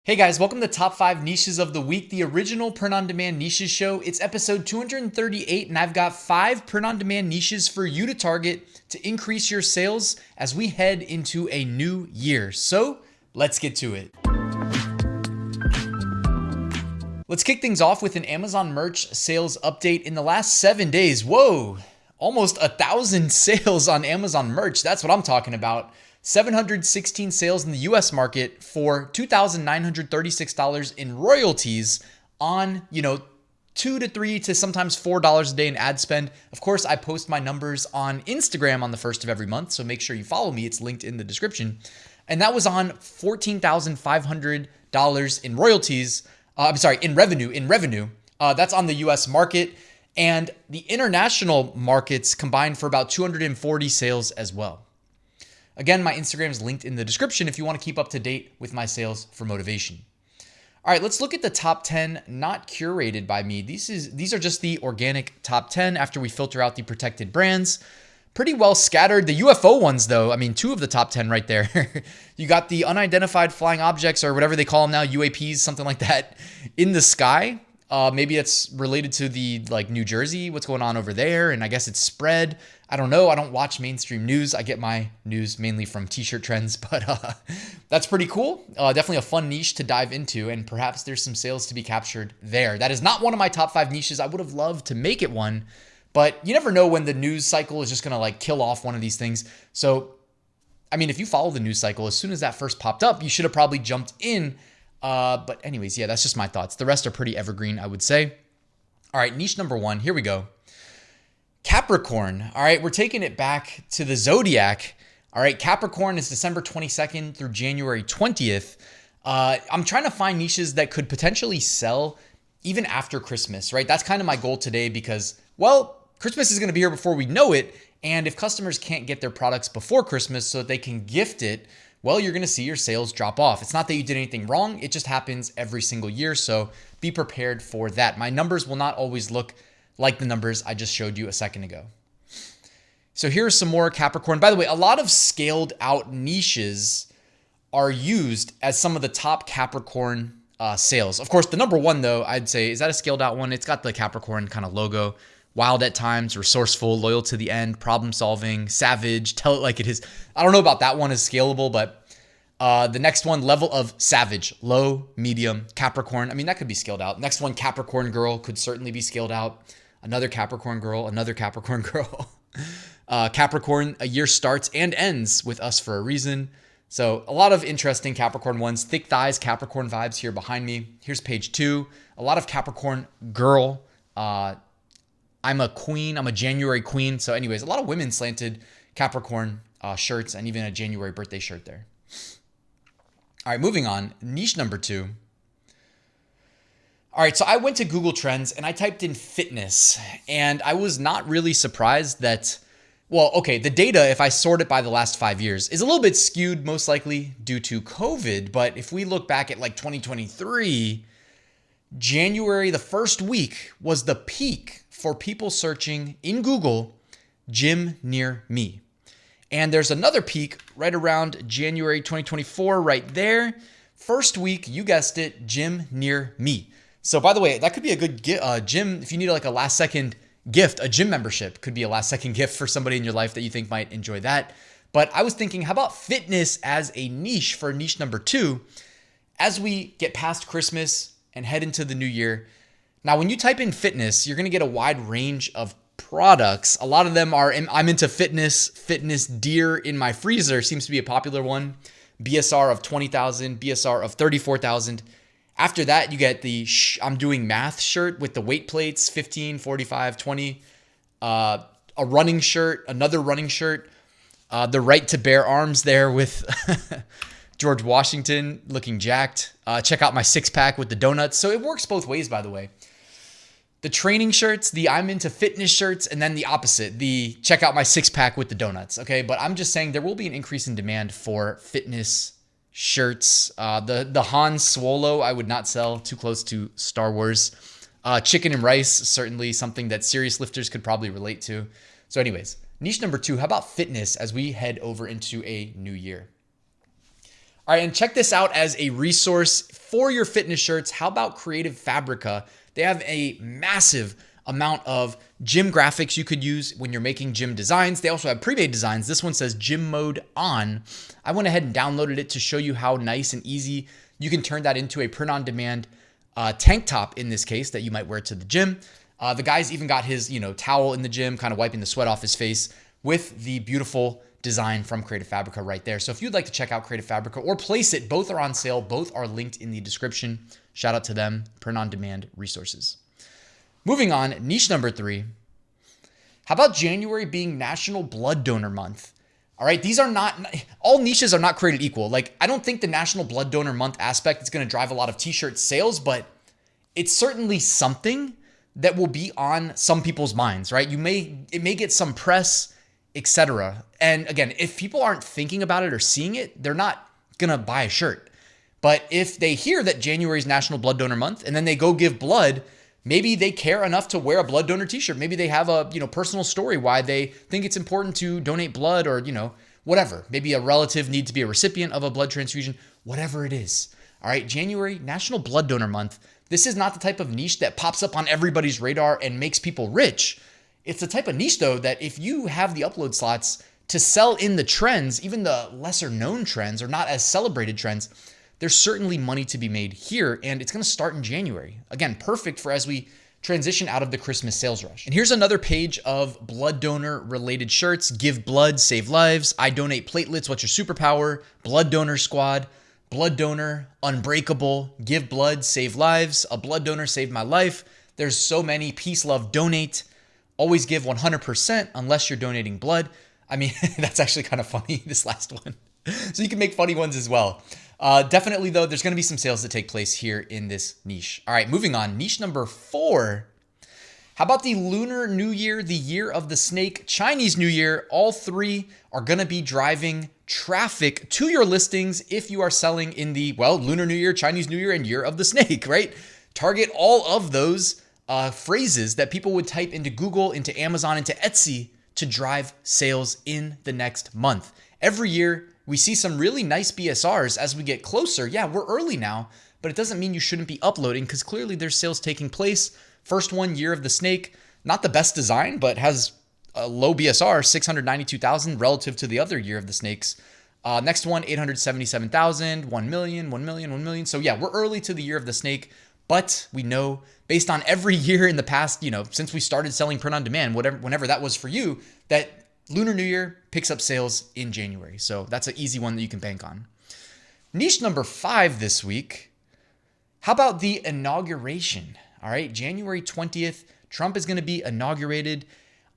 Hey guys, welcome to Top 5 Niches of the Week, the original print-on-demand niches show. It's episode 238, and I've got 5 print-on-demand niches for you to target to increase your sales as we head into a new year. So let's get to it. Let's kick things off with an Amazon merch sales update. In the last 7 days, whoa, almost 1,000 sales on Amazon merch. That's what I'm talking about. 716 sales in the US market for $2,936 in royalties on, $2 to $3 to sometimes $4 a day in ad spend. Of course, I post my numbers on Instagram on the first of every month, so make sure you follow me. It's linked in the description. And that was on $14,500 in royalties. In revenue. That's on the US market. And the international markets combined for about 240 sales as well. Again, my Instagram is linked in the description if you want to keep up to date with my sales for motivation. All right, let's look at the top 10 not curated by me. These are just the organic top 10 after we filter out the protected brands. Pretty well scattered. The UFO ones, though, 2 of the top 10 right there. You got the unidentified flying objects or whatever they call them now, UAPs, something like that, in the sky. Maybe it's related to the New Jersey, what's going on over there, and I guess it's spread. I don't know. I don't watch mainstream news. I get my news mainly from t-shirt trends, but that's pretty cool. Definitely a fun niche to dive into, and perhaps there's some sales to be captured there. That is not one of my top 5 niches. I would have loved to make it one, but you never know when the news cycle is just going to kill off one of these things. So, if you follow the news cycle, as soon as that first popped up, you should have probably jumped in. But anyways, yeah, that's just my thoughts. The rest are pretty evergreen, I would say. All right, niche number 1. Here we go. Capricorn. All right, we're taking it back to the zodiac. All right, Capricorn is December 22nd through January 20th. I'm trying to find niches that could potentially sell even after Christmas, right? That's kind of my goal today because, Christmas is going to be here before we know it. And if customers can't get their products before Christmas so that they can gift it, you're going to see your sales drop off. It's not that you did anything wrong. It just happens every single year. So be prepared for that. My numbers will not always look like the numbers I just showed you a second ago. So here's some more Capricorn. By the way, a lot of scaled out niches are used as some of the top Capricorn sales. Of course, the number 1 though, I'd say, is that a scaled out one? It's got the Capricorn kind of logo. Wild at times, resourceful, loyal to the end, problem solving, savage, tell it like it is. I don't know about that one as scalable, but the next one, level of savage, low, medium, Capricorn. That could be scaled out. Next one, Capricorn girl, could certainly be scaled out. Another Capricorn girl, another Capricorn girl. Capricorn, a year starts and ends with us for a reason. So a lot of interesting Capricorn ones. Thick thighs, Capricorn vibes here behind me. Here's page 2. A lot of Capricorn girl. I'm a queen. I'm a January queen. So anyways, a lot of women slanted Capricorn shirts and even a January birthday shirt there. All right, moving on. Niche number 2. All right, so I went to Google Trends and I typed in fitness, and I was not really surprised that, the data, if I sort it by the last 5 years, is a little bit skewed, most likely due to COVID. But if we look back at 2023, January, the first week, was the peak for people searching in Google, gym near me. And there's another peak right around January 2024 right there. First week, you guessed it, gym near me. So by the way, that could be a good gym. If you need a last second gift, a gym membership could be a last second gift for somebody in your life that you think might enjoy that. But I was thinking, how about fitness as a niche for niche number 2 as we get past Christmas and head into the new year? Now, when you type in fitness, you're going to get a wide range of products. A lot of them are, I'm into fitness deer in my freezer seems to be a popular one. BSR of 20,000, BSR of 34,000. After that, you get the I'm doing math shirt with the weight plates, 15, 45, 20. A running shirt, another running shirt. The right to bear arms there with George Washington looking jacked. Check out my 6-pack with the donuts. So it works both ways, by the way. The training shirts, the I'm into fitness shirts, and then the opposite, the check out my 6-pack with the donuts. Okay, but I'm just saying there will be an increase in demand for fitness shirts. The Han Swolo I would not sell, too close to Star Wars. Chicken and rice, certainly something that serious lifters could probably relate to. So anyways, niche number 2, how about fitness as we head over into a new year? All right, and check this out as a resource for your fitness shirts. How about Creative Fabrica? They have a massive amount of gym graphics you could use when you're making gym designs. They also have pre-made designs. This one says gym mode on. I went ahead and downloaded it to show you how nice and easy you can turn that into a print-on-demand tank top in this case that you might wear to the gym. The guy's even got his towel in the gym, kind of wiping the sweat off his face with the beautiful design from Creative Fabrica right there. So if you'd like to check out Creative Fabrica or Placeit, both are on sale. Both are linked in the description. Shout out to them, print-on-demand resources. Moving on, niche number 3. How about January being National Blood Donor Month? All right, these are not, all niches are not created equal. Like, I don't think the National Blood Donor Month aspect is going to drive a lot of t-shirt sales, but it's certainly something that will be on some people's minds, right? It may get some press, etc. And again, if people aren't thinking about it or seeing it, they're not going to buy a shirt. But if they hear that January is National Blood Donor Month and then they go give blood, maybe they care enough to wear a blood donor t-shirt. Maybe they have a personal story why they think it's important to donate blood or whatever. Maybe a relative needs to be a recipient of a blood transfusion, whatever it is. All right, January, National Blood Donor Month. This is not the type of niche that pops up on everybody's radar and makes people rich. It's the type of niche, though, that if you have the upload slots to sell in the trends, even the lesser known trends or not as celebrated trends, there's certainly money to be made here, and it's going to start in January. Again, perfect for as we transition out of the Christmas sales rush. And here's another page of blood donor related shirts. Give blood, save lives. I donate platelets. What's your superpower? Blood donor squad. Blood donor, unbreakable. Give blood, save lives. A blood donor saved my life. There's so many. Peace, love, donate. Always give 100% unless you're donating blood. I mean, that's actually kind of funny, this last one. So you can make funny ones as well. Definitely, though, there's going to be some sales that take place here in this niche. All right, moving on. Niche number 4. How about the Lunar New Year, the Year of the Snake, Chinese New Year? All three are going to be driving traffic to your listings if you are selling in the, Lunar New Year, Chinese New Year, and Year of the Snake, right? Target all of those phrases that people would type into Google, into Amazon, into Etsy to drive sales in the next month. Every year, we see some really nice BSRs as we get closer. Yeah, we're early now, but it doesn't mean you shouldn't be uploading because clearly there's sales taking place. First one, Year of the Snake, not the best design, but has a low BSR, 692,000 relative to the other Year of the Snakes. Next one, 877,000, 1 million, 1 million, 1 million. So yeah, we're early to the Year of the Snake, but we know based on every year in the past, since we started selling print on demand, whenever that was for you, that Lunar New Year picks up sales in January. So that's an easy one that you can bank on. Niche number 5 this week. How about the inauguration? All right, January 20th, Trump is going to be inaugurated.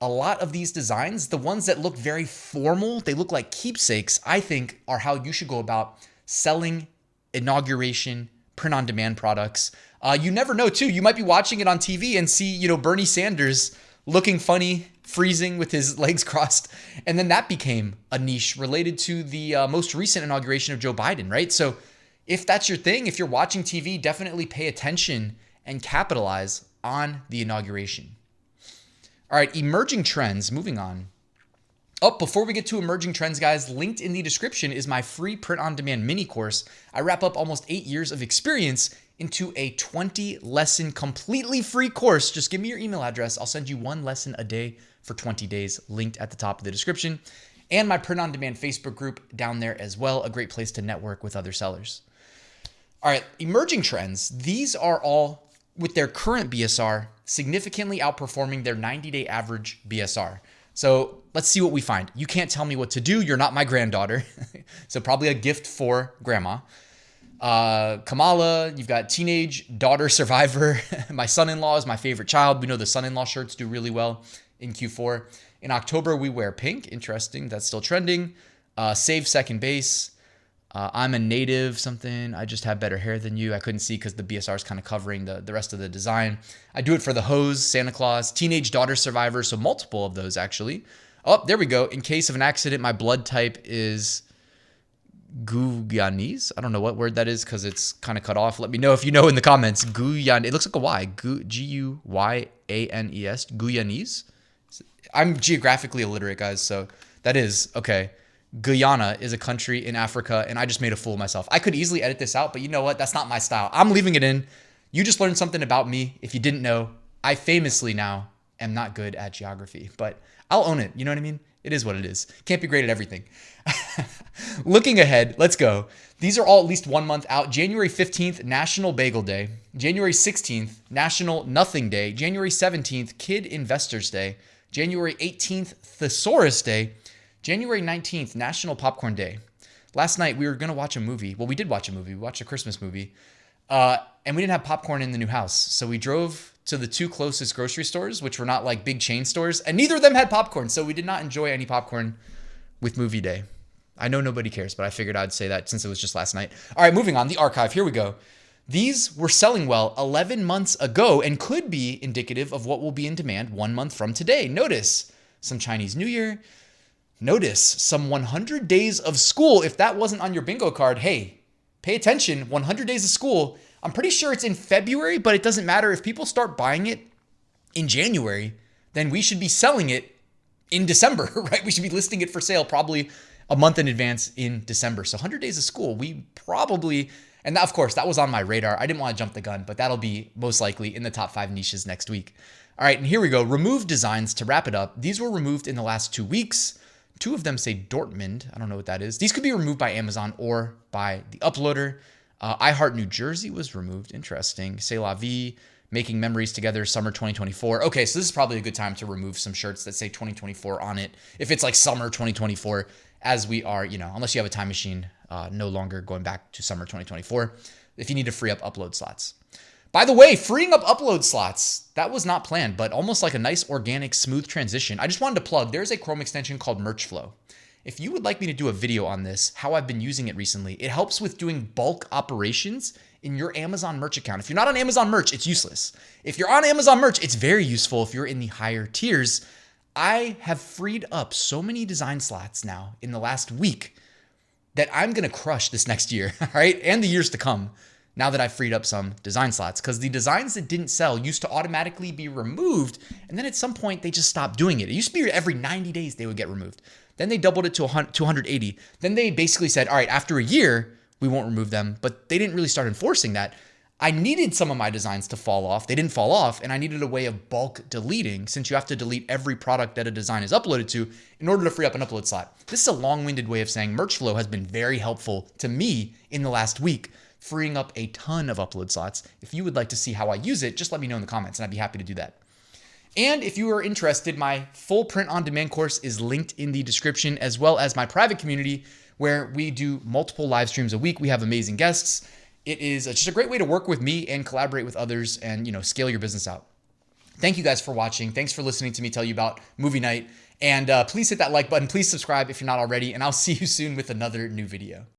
A lot of these designs, the ones that look very formal, they look like keepsakes, I think are how you should go about selling inauguration print-on-demand products. You never know, too. You might be watching it on TV and see, Bernie Sanders looking funny, freezing with his legs crossed. And then that became a niche related to the most recent inauguration of Joe Biden, right? So if that's your thing, if you're watching TV, definitely pay attention and capitalize on the inauguration. All right, emerging trends, moving on. Before we get to emerging trends, guys, linked in the description is my free print-on-demand mini course. I wrap up almost 8 years of experience into a 20-lesson completely free course. Just give me your email address. I'll send you 1 lesson a day for 20 days, linked at the top of the description. And my print-on-demand Facebook group down there as well, a great place to network with other sellers. All right, emerging trends. These are all, with their current BSR, significantly outperforming their 90-day average BSR. So let's see what we find. You can't tell me what to do. You're not my granddaughter. So probably a gift for grandma. Kamala, you've got teenage daughter survivor. My son-in-law is my favorite child. We know the son-in-law shirts do really well in Q4. In October, we wear pink. Interesting. That's still trending. Save second base. I'm a native something. I just have better hair than you. I couldn't see because the BSR is kind of covering the rest of the design. I do it for the hose, Santa Claus, teenage daughter survivor. So multiple of those actually. Oh, there we go. In case of an accident, my blood type is Guyanese. I don't know what word that is because it's kind of cut off. Let me know if you know in the comments. Guyan. It looks like a Y. Guyanes. Guyanese. I'm geographically illiterate, guys. So that is okay. Guyana is a country in Africa, and I just made a fool of myself. I could easily edit this out, but you know what? That's not my style. I'm leaving it in. You just learned something about me. If you didn't know, I famously now am not good at geography, but I'll own it. You know what I mean? It is what it is. Can't be great at everything. Looking ahead, let's go. These are all at least 1 month out. January 15th, National Bagel Day. January 16th, National Nothing Day. January 17th, Kid Investors Day. January 18th, Thesaurus Day. January 19th, National Popcorn Day. Last night, we were going to watch a movie. Well, we did watch a movie. We watched a Christmas movie. And we didn't have popcorn in the new house. So we drove to the 2 closest grocery stores, which were not like big chain stores. And neither of them had popcorn. So we did not enjoy any popcorn with movie day. I know nobody cares, but I figured I'd say that since it was just last night. All right, moving on. The archive. Here we go. These were selling well 11 months ago and could be indicative of what will be in demand 1 month from today. Notice some Chinese New Year. Notice some 100 days of school. If that wasn't on your bingo card, hey, pay attention. 100 days of school. I'm pretty sure it's in February, but it doesn't matter. If people start buying it in January, then we should be selling it in December, right? We should be listing it for sale probably a month in advance in December. So 100 days of school, we probably, and that, of course, that was on my radar. I didn't want to jump the gun, but that'll be most likely in the top 5 niches next week. All right, and here we go. Remove designs to wrap it up. These were removed in the last 2 weeks. 2 of them say Dortmund. I don't know what that is. These could be removed by Amazon or by the uploader. I Heart New Jersey was removed. Interesting. C'est la vie. Making Memories Together, summer 2024. Okay, so this is probably a good time to remove some shirts that say 2024 on it. If it's like summer 2024, as we are, unless you have a time machine, no longer going back to summer 2024, if you need to free up upload slots. By the way, freeing up upload slots, that was not planned, but almost like a nice, organic, smooth transition. I just wanted to plug, there's a Chrome extension called MerchFlow. If you would like me to do a video on this, how I've been using it recently, it helps with doing bulk operations in your Amazon merch account. If you're not on Amazon merch, it's useless. If you're on Amazon merch, it's very useful if you're in the higher tiers. I have freed up so many design slots now in the last week that I'm going to crush this next year, all right? And the years to come, now that I've freed up some design slots, because the designs that didn't sell used to automatically be removed, and then at some point they just stopped doing it. It used to be every 90 days they would get removed. Then they doubled it to 280. Then they basically said, all right, after a year, we won't remove them, but they didn't really start enforcing that. I needed some of my designs to fall off. They didn't fall off, and I needed a way of bulk deleting, since you have to delete every product that a design is uploaded to in order to free up an upload slot. This is a long-winded way of saying MerchFlow has been very helpful to me in the last week, freeing up a ton of upload slots. If you would like to see how I use it, just let me know in the comments, and I'd be happy to do that. And if you are interested, my full print-on-demand course is linked in the description, as well as my private community where we do multiple live streams a week. We have amazing guests. It is just a great way to work with me and collaborate with others and, scale your business out. Thank you guys for watching. Thanks for listening to me tell you about movie night. And please hit that like button. Please subscribe if you're not already. And I'll see you soon with another new video.